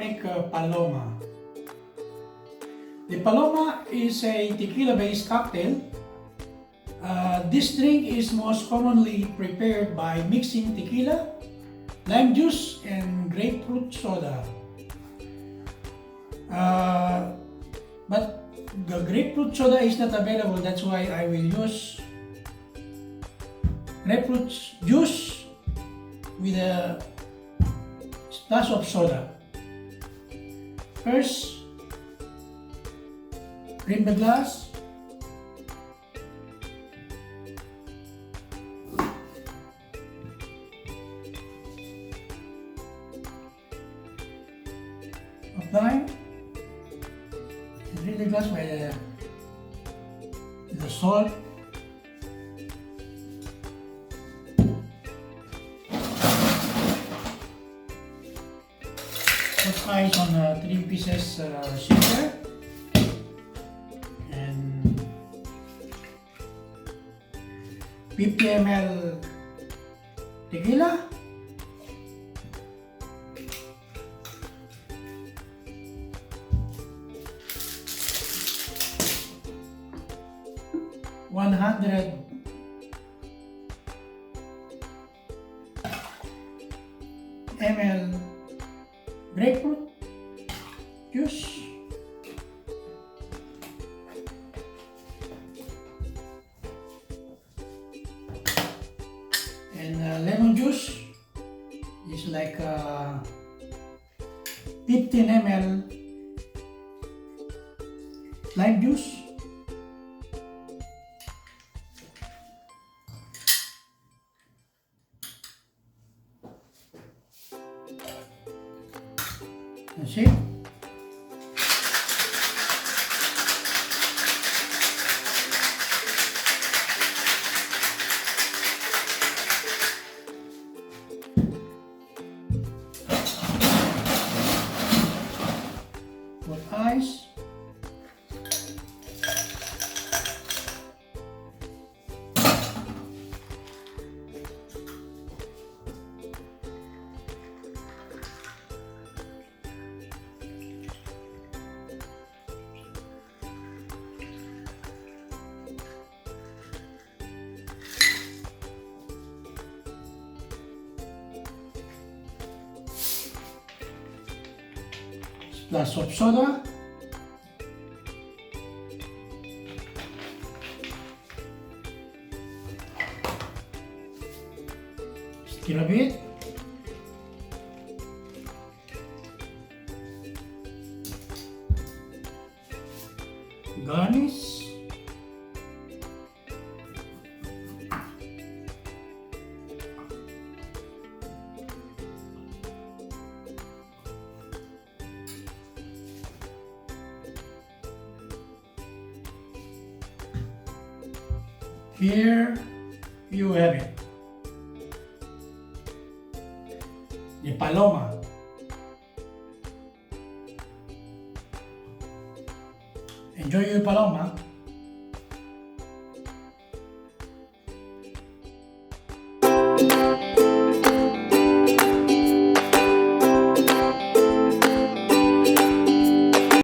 make Paloma. The Paloma is a tequila-based cocktail. This drink is most commonly prepared by mixing tequila, lime juice, and grapefruit soda. But the grapefruit soda is not available, that's why I will use grapefruit juice with a splash of soda. First, rim the glass. Of lime. And rim the glass by the salt. Put ice on 3 pieces sugar and 50 ml tequila, $100 ml grapefruit juice, and lemon juice is like 15 ml lime juice. That's it. Put ice. Splash of soda, stir a bit, garnish, here you have it, the Paloma. Enjoy your Paloma.